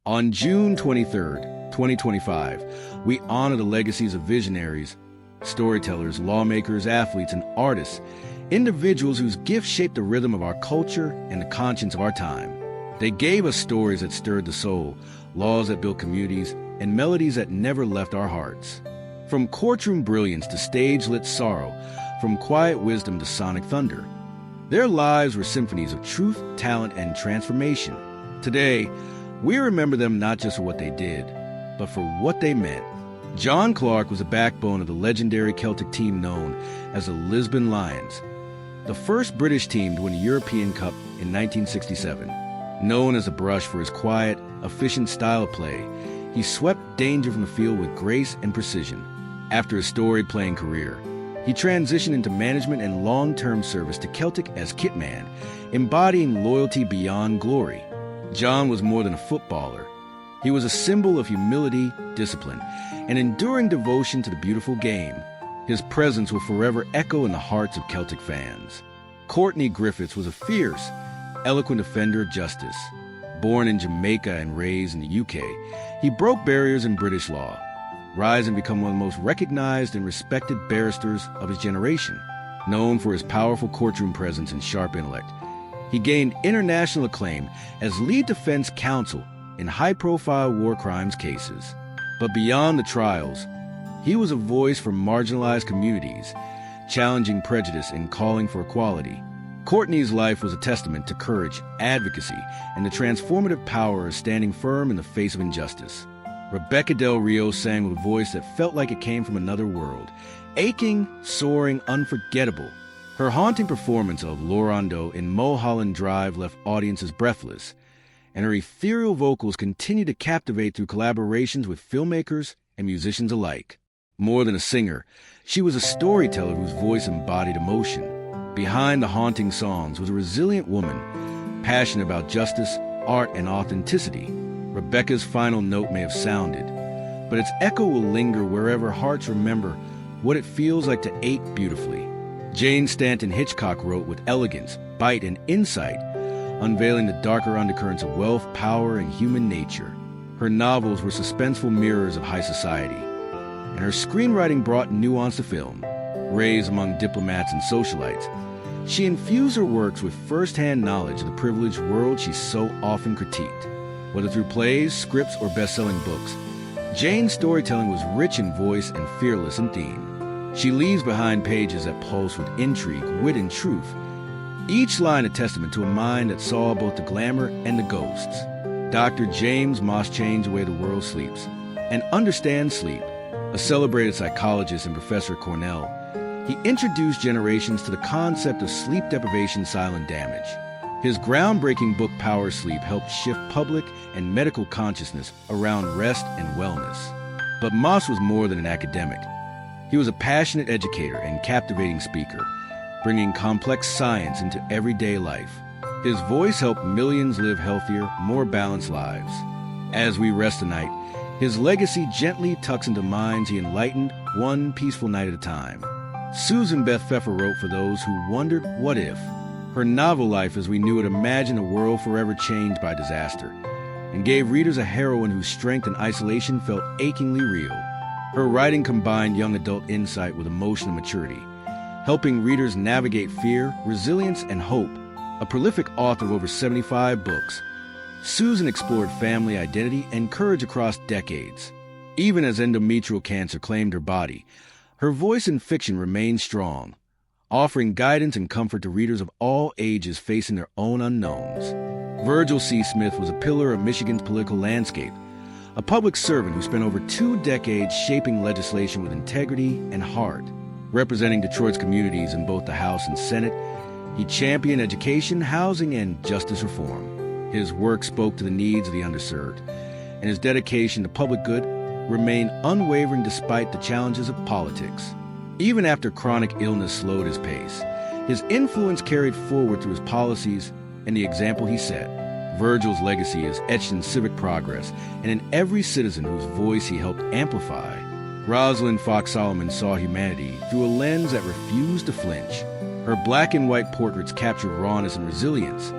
On June 23rd, 2025, we honor the legacies of visionaries, storytellers, lawmakers, athletes, and artists, individuals whose gifts shaped the rhythm of our culture and the conscience of our time. They gave us stories that stirred the soul, laws that built communities, and melodies that never left our hearts. From courtroom brilliance to stage-lit sorrow, from quiet wisdom to sonic thunder, their lives were symphonies of truth, talent, and transformation. Today, we remember them not just for what they did, but for what they meant. John Clarke was the backbone of the legendary Celtic team known as the Lisbon Lions, the first British team to win a European Cup in 1967. Known as a brush for his quiet, efficient style of play, he swept danger from the field with grace and precision. After a storied playing career, he transitioned into management and long-term service to Celtic as kitman, embodying loyalty beyond glory. John was more than a footballer. He was a symbol of humility, discipline, and enduring devotion to the beautiful game. His presence will forever echo in the hearts of Celtic fans. Courtenay Griffiths was a fierce, eloquent defender of justice. Born in Jamaica and raised in the UK, he broke barriers in British law, rising to become one of the most recognized and respected barristers of his generation. Known for his powerful courtroom presence and sharp intellect, he gained international acclaim as lead defense counsel in high-profile war crimes cases. But beyond the trials, he was a voice for marginalized communities, challenging prejudice and calling for equality. Courtenay's life was a testament to courage, advocacy, and the transformative power of standing firm in the face of injustice. Rebecca Del Rio sang with a voice that felt like it came from another world, aching, soaring, unforgettable. Her haunting performance of Lorando in Mulholland Drive left audiences breathless, and her ethereal vocals continue to captivate through collaborations with filmmakers and musicians alike. More than a singer, she was a storyteller whose voice embodied emotion. Behind the haunting songs was a resilient woman, passionate about justice, art, and authenticity. Rebecca's final note may have sounded, but its echo will linger wherever hearts remember what it feels like to ache beautifully. Jane Stanton Hitchcock wrote with elegance, bite, and insight, unveiling the darker undercurrents of wealth, power, and human nature. Her novels were suspenseful mirrors of high society, and her screenwriting brought nuance to film. Raised among diplomats and socialites, she infused her works with first-hand knowledge of the privileged world she so often critiqued. Whether through plays, scripts, or best-selling books, Jane's storytelling was rich in voice and fearless in theme. She leaves behind pages that pulse with intrigue, wit, and truth, each line a testament to a mind that saw both the glamour and the ghosts. Dr. James Maas changed the way the world sleeps and understands sleep. A celebrated psychologist and professor at Cornell, he introduced generations to the concept of sleep deprivation silent damage. His groundbreaking book Power Sleep helped shift public and medical consciousness around rest and wellness. But Maas was more than an academic. He was a passionate educator and captivating speaker, bringing complex science into everyday life. His voice helped millions live healthier, more balanced lives. As we rest tonight, his legacy gently tucks into minds he enlightened, one peaceful night at a time. Susan Beth Pfeffer wrote for those who wondered what if. Her novel Life as We Knew It imagined a world forever changed by disaster, and gave readers a heroine whose strength and isolation felt achingly real. Her writing combined young adult insight with emotional maturity, helping readers navigate fear, resilience, and hope. A prolific author of over 75 books, Susan explored family identity and courage across decades. Even as endometrial cancer claimed her body, her voice in fiction remained strong, offering guidance and comfort to readers of all ages facing their own unknowns. Virgil C. Smith was a pillar of Michigan's political landscape, a public servant who spent over 2 decades shaping legislation with integrity and heart. Representing Detroit's communities in both the House and Senate, he championed education, housing, and justice reform. His work spoke to the needs of the underserved, and his dedication to public good remained unwavering despite the challenges of politics. Even after chronic illness slowed his pace, his influence carried forward through his policies and the example he set. Virgil's legacy is etched in civic progress and in every citizen whose voice he helped amplify. Rosalind Fox Solomon saw humanity through a lens that refused to flinch. Her black and white portraits captured rawness and resilience,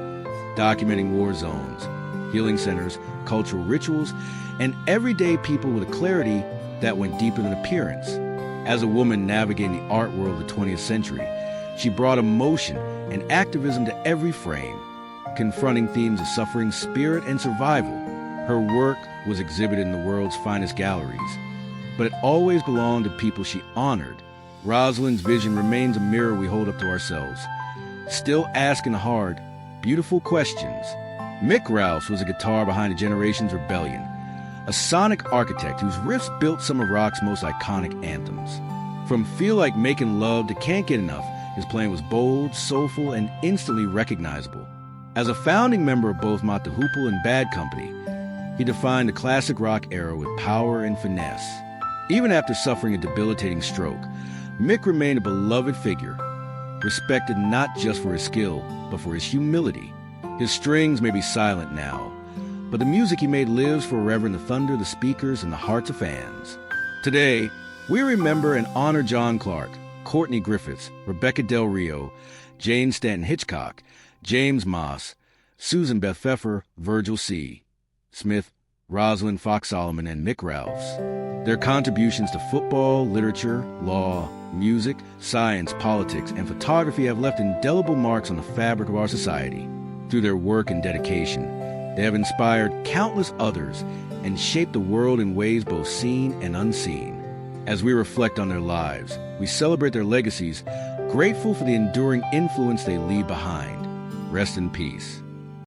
documenting war zones, healing centers, cultural rituals, and everyday people with a clarity that went deeper than appearance. As a woman navigating the art world of the 20th century, she brought emotion and activism to every frame, confronting themes of suffering, spirit, and survival. Her work was exhibited in the world's finest galleries, but it always belonged to people she honored. Rosalind's vision remains a mirror we hold up to ourselves, still asking hard, beautiful questions. Mick Ralphs was a guitar behind a generation's rebellion, a sonic architect whose riffs built some of rock's most iconic anthems. From Feel Like Making Love to Can't Get Enough, his playing was bold, soulful, and instantly recognizable. As a founding member of both Mott the Hoople and Bad Company, he defined the classic rock era with power and finesse. Even after suffering a debilitating stroke, Mick remained a beloved figure, respected not just for his skill, but for his humility. His strings may be silent now, but the music he made lives forever in the thunder, the speakers, and the hearts of fans. Today, we remember and honor John Clark, Courtenay Griffiths, Rebecca Del Rio, Jane Stanton Hitchcock, James Maas, Susan Beth Pfeffer, Virgil C. Smith, Rosalind Fox Solomon, and Mick Ralphs. Their contributions to football, literature, law, music, science, politics, and photography have left indelible marks on the fabric of our society. Through their work and dedication, they have inspired countless others and shaped the world in ways both seen and unseen. As we reflect on their lives, we celebrate their legacies, grateful for the enduring influence they leave behind. Rest in peace.